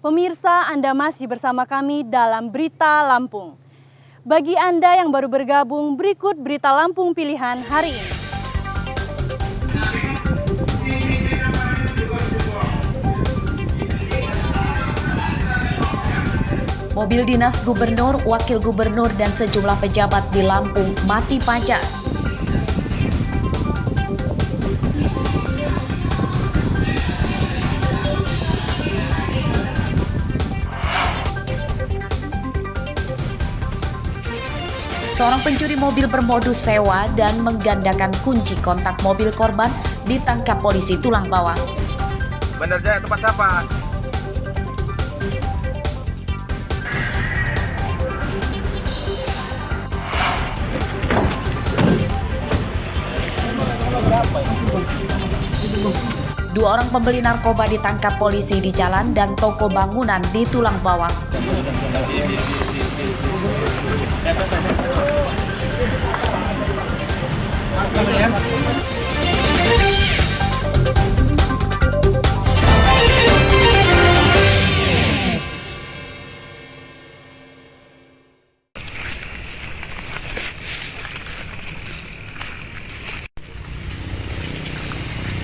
Pemirsa, Anda masih bersama kami dalam Berita Lampung. Bagi Anda yang baru bergabung, berikut Berita Lampung pilihan hari ini. Mobil dinas gubernur, wakil gubernur, dan sejumlah pejabat di Lampung mati pajak. Seorang pencuri mobil bermodus sewa dan menggandakan kunci kontak mobil korban ditangkap polisi Tulang Bawang. Bener Jaya, tempat siapa? Dua orang pembeli narkoba ditangkap polisi di jalan dan toko bangunan di Tulang Bawang.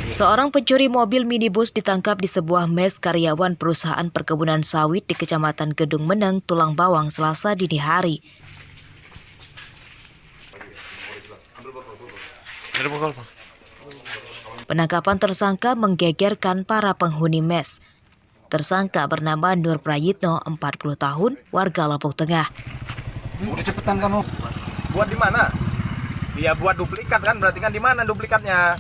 Seorang pencuri mobil minibus ditangkap di sebuah mes karyawan perusahaan perkebunan sawit di Kecamatan Gedung Meneng, Tulang Bawang, Selasa dini hari. Penangkapan tersangka menggegerkan para penghuni mes. Tersangka bernama Nur Prayitno, 40 tahun, warga Lampung Tengah. Udah cepetan kamu. Buat di mana? Dia buat duplikat kan, berarti kan di mana duplikatnya?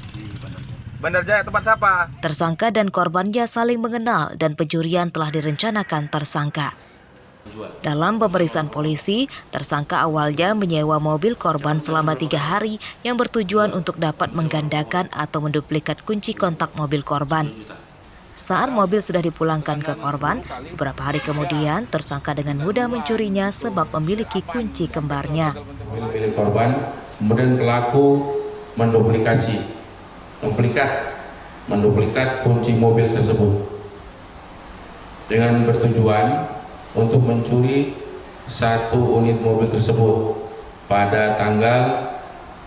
Bener Jaya, tempat siapa? Tersangka dan korbannya saling mengenal dan pencurian telah direncanakan tersangka. Dalam pemeriksaan polisi, tersangka awalnya menyewa mobil korban selama 3 hari yang bertujuan untuk dapat menggandakan atau menduplikat kunci kontak mobil korban. Saat mobil sudah dipulangkan ke korban, beberapa hari kemudian tersangka dengan mudah mencurinya sebab memiliki kunci kembarnya. Milik korban, kemudian pelaku menduplikat kunci mobil tersebut dengan bertujuan untuk mencuri 1 unit mobil tersebut pada tanggal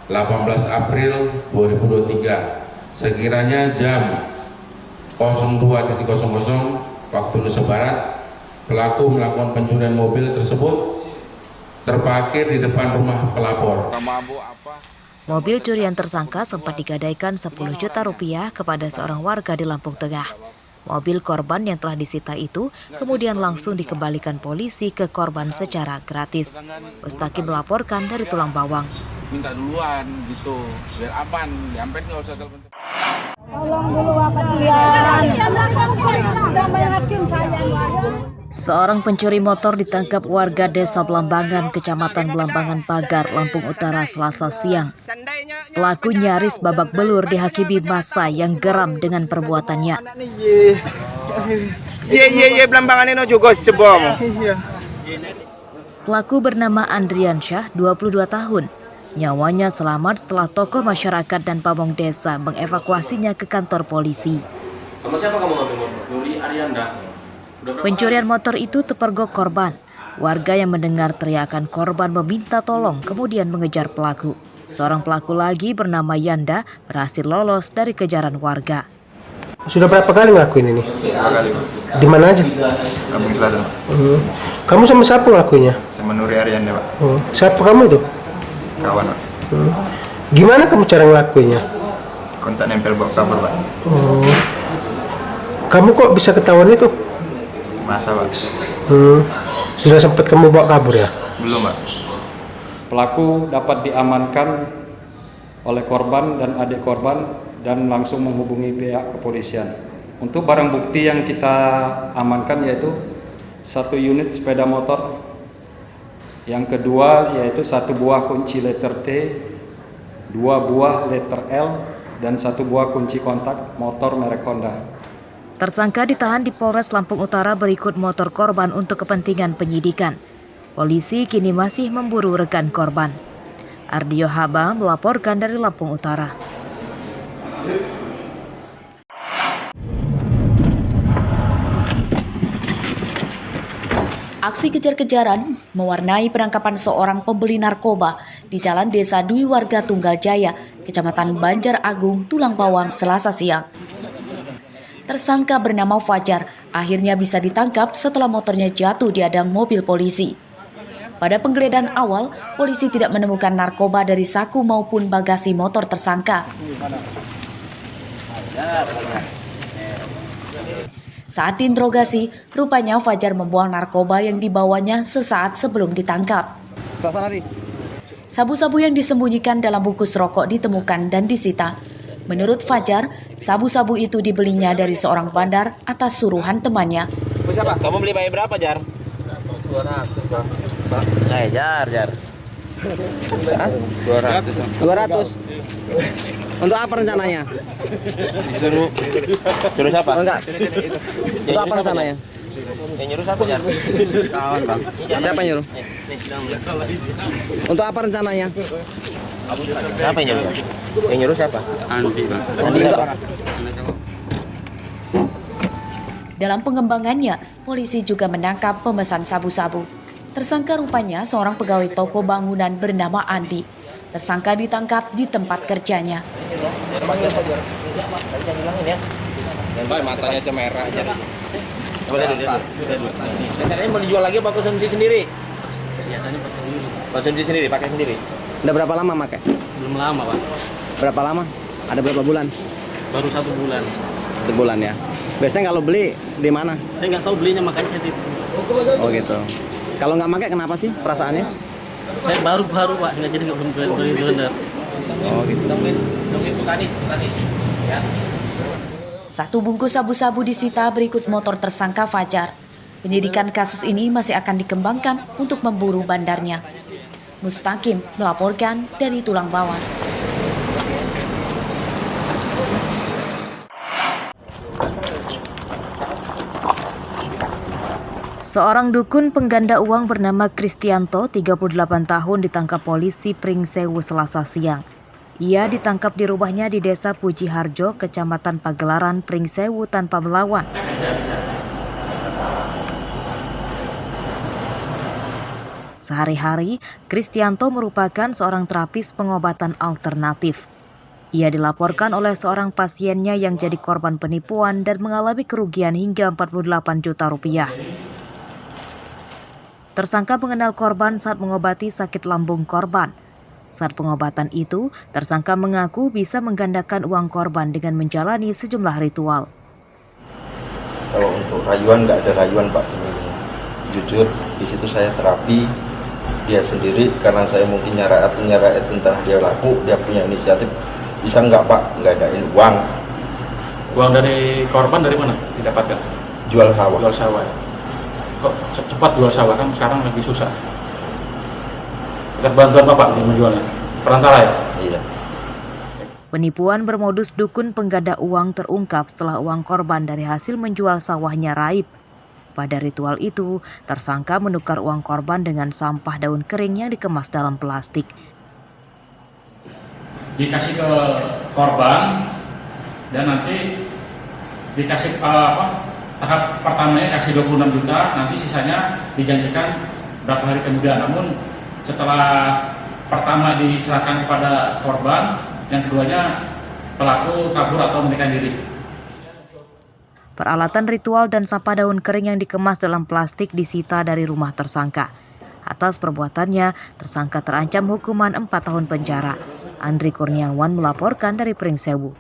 18 April 2023 sekiranya jam 02.00 waktu Indonesia Barat. Pelaku melakukan pencurian mobil tersebut terparkir di depan rumah pelapor. Mobil curian tersangka sempat digadaikan 10 juta rupiah kepada seorang warga di Lampung Tengah. Mobil korban yang telah disita itu kemudian langsung dikembalikan polisi ke korban secara gratis. Mustaqim melaporkan dari Tulang Bawang. Minta duluan gitu, biar aman, diampet nggak usah telepon. Tolong dulu kasihan. Sudah meyakin saya. Seorang pencuri motor ditangkap warga Desa Belambangan, Kecamatan Belambangan Pagar, Lampung Utara, Selasa siang. Pelaku nyaris babak belur dihakimi massa yang geram dengan perbuatannya. Iya, Belambangan ini juga cebong. Pelaku bernama Andrian Syah, 22 tahun. Nyawanya selamat setelah tokoh masyarakat dan pamong desa mengevakuasinya ke kantor polisi. Sama siapa kamu ngambil motor? Nuri Arianda. Pencurian motor itu terpergok korban. Warga yang mendengar teriakan korban meminta tolong kemudian mengejar pelaku. Seorang pelaku lagi bernama Yanda berhasil lolos dari kejaran warga. Sudah berapa kali ngelakuin ini? 2 kali, Pak. Di mana aja? Lampung Selatan, Pak. Kamu sama siapa ngelakuinnya? Sama Nuri Arianda, Pak. Siapa kamu itu? Kawan, Pak. Gimana kamu cara ngelakuinnya? Kontak nempel bawa kabur, Pak. Kamu kok bisa ketahuan itu? Masa, Pak. Sudah sempat kamu bawa kabur ya? Belum, Pak. Pelaku dapat diamankan oleh korban dan adik korban dan langsung menghubungi pihak kepolisian. Untuk barang bukti yang kita amankan yaitu 1 unit sepeda motor, yang kedua yaitu 1 buah kunci letter T, 2 buah letter L, dan 1 buah kunci kontak motor merek Honda. Tersangka ditahan di Polres Lampung Utara berikut motor korban untuk kepentingan penyidikan. Polisi kini masih memburu rekan korban. Ardio Haba melaporkan dari Lampung Utara. Aksi kejar-kejaran mewarnai penangkapan seorang pembeli narkoba di Jalan Desa Dwi Warga Tunggal Jaya, Kecamatan Banjar Agung, Tulang Bawang, Selasa siang. Tersangka bernama Fajar akhirnya bisa ditangkap setelah motornya jatuh di adang mobil polisi. Pada penggeledahan awal, polisi tidak menemukan narkoba dari saku maupun bagasi motor tersangka. Saat diinterogasi, rupanya Fajar membuang narkoba yang dibawanya sesaat sebelum ditangkap. Sabu-sabu yang disembunyikan dalam bungkus rokok ditemukan dan disita. Menurut Fajar, sabu-sabu itu dibelinya dari seorang bandar atas suruhan temannya. Siapa? Kamu beli bayar berapa, Jar? 200, Bang. Jar. 200. Untuk apa rencananya? Suruh siapa? Enggak. Untuk apa rencananya? Yang nyuruh siapa, Jar? Kawan, Bang. Siapa yang nyuruh? Untuk apa rencananya? Siapa yang nyuruh? Yang nyuruh siapa? Andi, Bang. Andi apa? Dalam pengembangannya, polisi juga menangkap pemesan sabu-sabu. Tersangka rupanya seorang pegawai toko bangunan bernama Andi. Tersangka ditangkap di tempat kerjanya. Matanya cemerah aja. Boleh dulu. Rencananya mau dijual lagi apa konsumsi sendiri? Biasanya konsumsi sendiri, pakai sendiri. Udah berapa lama pakai? Belum lama, Pak. Berapa lama? Ada berapa bulan? Baru 1 bulan. 1 bulan ya. Biasanya kalau beli di mana? Saya nggak tahu belinya, makanya saya Oh gitu. Kalau nggak pakai kenapa sih perasaannya? Saya baru Pak, nggak jadi belum benar. Oh gitu. Satu bungkus sabu-sabu disita berikut motor tersangka Fajar. Penyidikan kasus ini masih akan dikembangkan untuk memburu bandarnya. Mustaqim melaporkan dari Tulang Bawang. Seorang dukun pengganda uang bernama Kristianto, 38 tahun, ditangkap polisi Pringsewu Selasa siang. Ia ditangkap di rumahnya di Desa Puji Harjo, Kecamatan Pagelaran, Pringsewu tanpa melawan. Sehari-hari, Kristianto merupakan seorang terapis pengobatan alternatif. Ia dilaporkan oleh seorang pasiennya yang jadi korban penipuan dan mengalami kerugian hingga 48 juta rupiah. Tersangka mengenal korban saat mengobati sakit lambung korban. Saat pengobatan itu, tersangka mengaku bisa menggandakan uang korban dengan menjalani sejumlah ritual. Kalau untuk rayuan nggak ada rayuan Pak sebenarnya. Jujur di situ saya terapi dia sendiri karena saya mungkin nyara tentang dia laku, dia punya inisiatif. Bisa nggak Pak nggadain uang? Uang dari korban dari mana didapatkan? Jual sawah. Jual sawah. Kok cepat jual sawah, kan sekarang lagi susah. Dengan bantuan Bapak menjualnya? Perantara ya? Iya. Penipuan bermodus dukun pengganda uang terungkap setelah uang korban dari hasil menjual sawahnya raib. Pada ritual itu, tersangka menukar uang korban dengan sampah daun kering yang dikemas dalam plastik. Dikasih ke korban dan nanti dikasih tahap pertamanya kasih 26 juta, nanti sisanya dijanjikan berapa hari kemudian. Namun setelah pertama diserahkan kepada korban, yang keduanya pelaku kabur atau melarikan diri. Peralatan ritual dan sampah daun kering yang dikemas dalam plastik disita dari rumah tersangka. Atas perbuatannya, tersangka terancam hukuman 4 tahun penjara. Andri Kurniawan melaporkan dari Pringsewu.